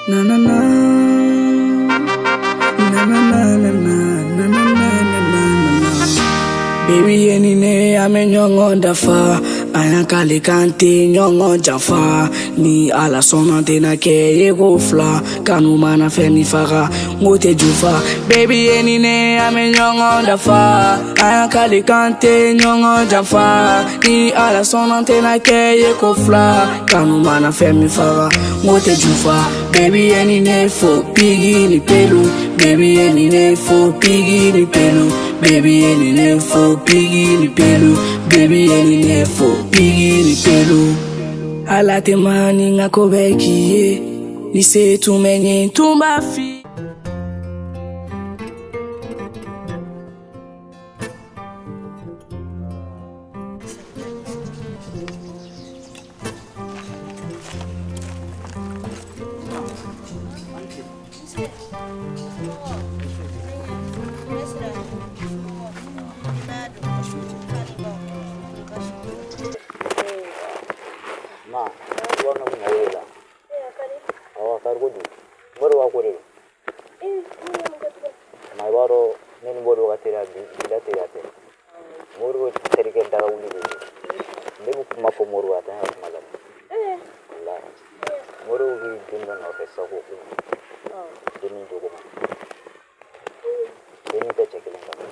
Na na na, na na na na na na na na na. Baby, anine ame nyongo dafa, ayakale kante nyongo jafa. Ni ala sonante na ke yego fla, kanu mana femi faga ngote jufa. Baby, anine ame nyongo dafa, ayakale kante nyongo jafa. Ni ala sonante na ke yego fla, kanu mana femi faga ngote jufa. Baby, anine fo pigi ni pelu, baby, anine fo pigi ni pelu. Baby, anine fo pigi ni pelu, baby, anine fo pigi ni pelu. Alate mani ngako bekiye, ni se tu menye tumba fi. Ma, buwan na muna wala. Awa kargodu. Baro wa kore. Mai baro nini baro wa tera bila tera te. Moro terike daga uli de. Ndebu kuma po moro wa ta mala. Allah. Moro wi dinga na fesa ko. Deni dogo. Deni te chekile ngam.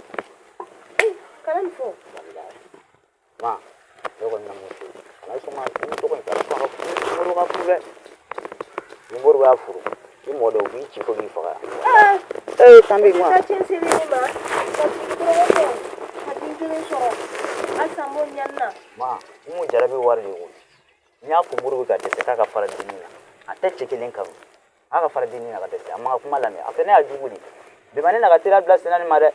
Kalan fo. Ma, dogo na musu. Na suma ni to ko ta ko moro ga fure. Ni moro ga furu. Ni modo wi chi ko gi faga. Tambi ma. Ta chen se ni ma. Ta ti ko ko. Ta ti ko so. Asa mo nyanna. Ma, mu jarabe warne wo. Nya ko moro ga te ka fara dinina. Ate chekile ngam. Aka fara dinina ga te amma kuma lame. Afene ajuguri. Be mane na ga tira blast na ni mare.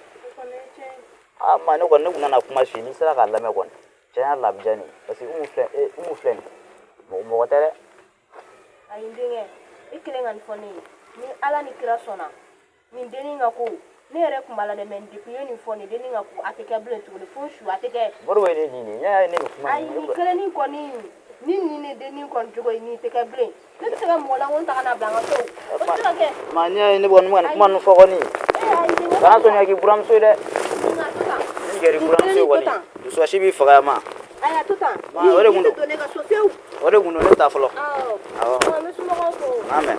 Amma no ko na kuma shi ni sara ga lame kon. Chana labjani parce que umu flen mo tere Ay ndinge ikile ngan foni ni ala ni kira sona min deni ngako ne re kumala de men depuis ni foni deni ngako ateke ble tu le fonshu ateke borwe ni nya ne kuma ay ni kele ni koni ni ne deni kon jogo ni teke ble ne teke mo la won ta kana blanga to ma nya ne bon man no foko ni kana to nya ki buram so de ni geri buram so woni so shibi faga ma aya tuta ma ore gundo to ne ga so feu ore gundo ne ta folo awo ma sumo ko amen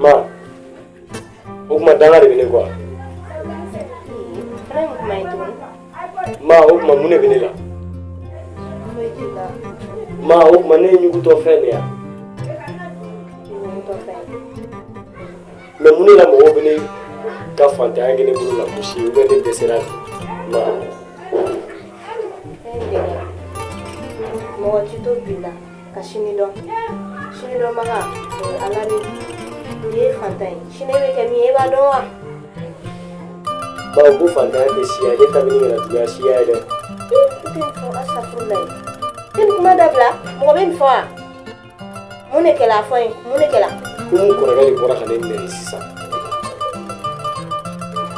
Ma, ukuma dangare bine kwa. Ma, ukuma mune bine la. Ma, ukuma ne nyugu to fene ya. Me mune la mo bine ka fante ange ne bulu la mushi ube ne desera. Ma. Mo chito bila kashini do maga alari ye fantai shinebe ke mi eba do Ba bu fante ante siya de tabini na tuya siya de. Ten fo asafulai ten kuma dabla mo ben fo mune ke la fo mune ke la Kumu koragali bora kane ne sisa.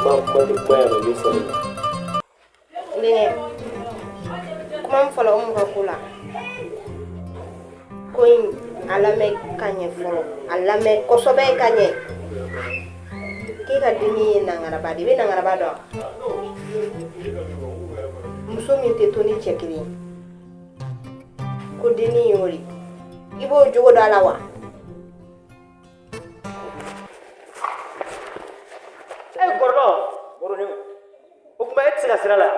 Ma kuma ya ni fo ni. Lene kuma fo la ka kula koin alame kanye folo alame kosobe kanye kika dini nangaraba di be nangaraba do muso min te toni chekiri ko dini yori ibo jogo do alawa goro ni ukuma etsinga sirala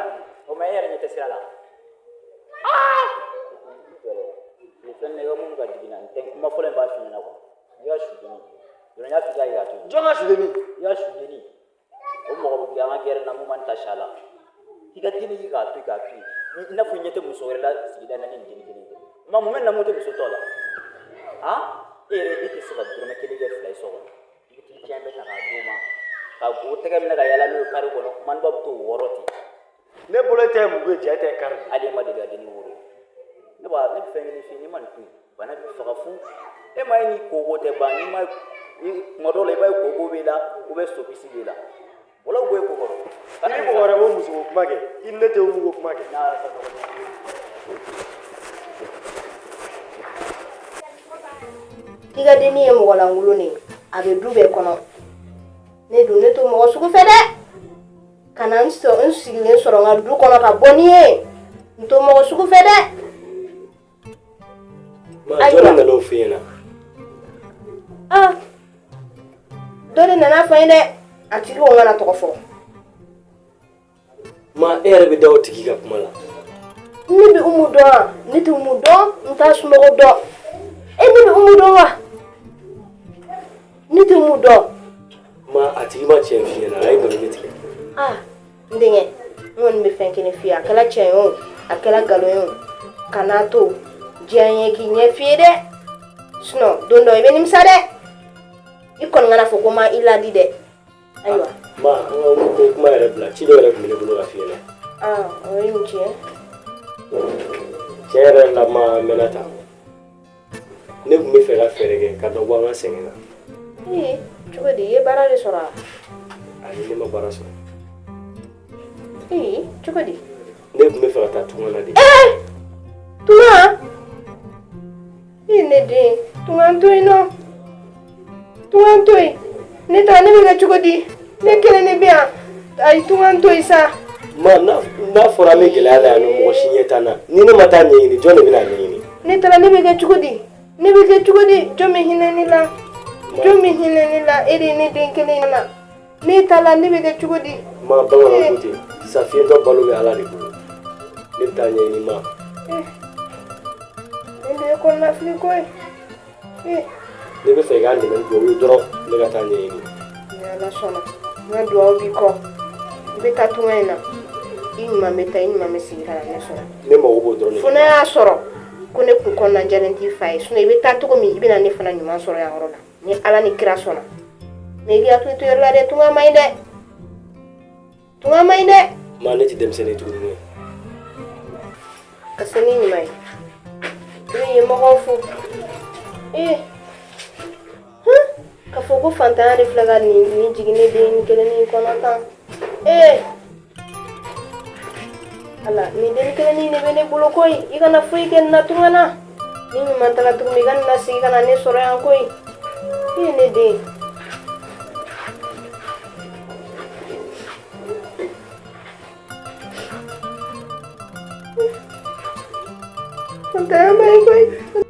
o me yere nyete sirala Sen ne gamun ga digina ten kuma folen ba shi na ko ya shudeni don ya fita ya to Jonga shudeni ya shudeni o mo ko ga ma gere na mu man tashala tiga dini ga to ga fi ina fu nyete muso wala sigida na ni dini ma moment na moto biso tola ha ere iti sika drum kele ge fly so iti chambe ta duma ka go tege mina ga yala lo kare ko man bab to woroti ne bolo te mu ge jate kar ade ma de ga deni woro ne ba ne fengini fini man tu bana bi faka fu e mai ni ko wote ba ni ma modolo e ba ko go bela o be so pisi bela bola go ko ko kana ko wara mo musu ko kuma ke inne te mu ko kuma ke na sa ko Tiga deni ye mɔgɔ langolo ne a bɛ du bɛɛ kɔnɔ ne dun ne to mɔgɔ sugu fɛ dɛ ka na n sigilen sɔrɔ n ka du kɔnɔ ka bɔ ni ye n to mɔgɔ sugu fɛ dɛ. ma jɔn na lo fi na dɔ de nana fɔ n ye dɛ a tigi ko n kana tɔgɔ fɔ. ma e yɛrɛ bɛ da o tigi ka kuma la ne bɛ Oumou dɔn wa ne tɛ Oumou dɔn n t'a somɔgɔw dɔn ne bɛ Oumou dɔn wa ne tɛ Oumou dɔn. ma a tigi ma tiɲɛ fi ɲɛna a ye nkalon de tigɛ n denkɛ n kɔni bɛ fɛn kelen f'i ye a kɛra tiɲɛ ye o a kɛra nkalon ye o kana to diɲɛ ye k'i ɲɛ f'i ye dɛ sinon don dɔ i bɛ nimisa dɛ i kɔni kana fɔ ko ma i ladi dɛ ayiwa. ma an ka kuma yɛrɛ bila ci dɔ yɛrɛ tun bɛ ne bolo ka fi ɲɛna o ye mun tiɲɛ. tiɲɛ yɛrɛ la ma mɛnna ta ne tun bɛ fɛ ka fɛɛrɛ kɛ ka dɔ bɔ an ka sɛgɛn na cogo di i ye baara de sɔrɔ a. ayi ne ma baara sɔrɔ cogo di. ne tun bɛ fɛ ka taa tunga na de tunga ne den tunga to yen nɔ tunga to yen ne ta ne bɛ kɛ cogo di ne kelen ne bɛ yan ayi tunga to yen sa. ma n'a fɔra an bɛ gɛlɛya la yan nɔ mɔgɔ si ɲɛ t'an na ni ne ma taa ɲɛɲini jɔn de bɛ n'a ɲɛɲini ne taara ne bɛ kɛ cogo di ne bɛ kɛ cogo di jɔn bɛ hinɛ ne la jɔn bɛ hinɛ ne la e de ye ne den kelen na ne ta la ne bɛ kɛ cogo di. ma bamananw ko ten sisan fiyɛntɔ balo bɛ ala de bolo ne bɛ taa ɲɛɲini ma ne de ye kɔnɔna fili ko ye ne bɛ fɛ i k'an dɛmɛ ni duwawu ye dɔrɔn ne ka taa ɲɛɲini ni ala sɔnna n ka duwawu b'i kɔ i bɛ taa tunga in na i ɲuman bɛ taa i ɲuman bɛ sigi ka na ne sɔrɔ ne mago b'o dɔrɔn de fo n'a y'a sɔrɔ ko ne kun kɔnɔna jalen t'i fa ye sinon i bɛ taa cogo min i bɛ na ne fana ɲuman sɔrɔ yan yɔrɔ la ni ala ni kira sɔnna mais i k'i hakili to yɔrɔ la dɛ tunga man ɲi dɛ tunga man ɲi dɛ. ma ne tɛ denmisɛnnin tuguni dɛ ka se ni ɲuman ye i bɛ ɲɛmɔgɔw fo ka fɔ ko fantanya de filɛ ka nin jigin ne den kelen ni kɔnɔ tan ala nin den kelen ni ne bɛ ne bolo koyi i kana foyi kɛ nin na tunga na ni ɲuman taga tuguni i ka nin lasigi ka na ne sɔrɔ yan koyi ne den. Fantanya man ɲi koyi.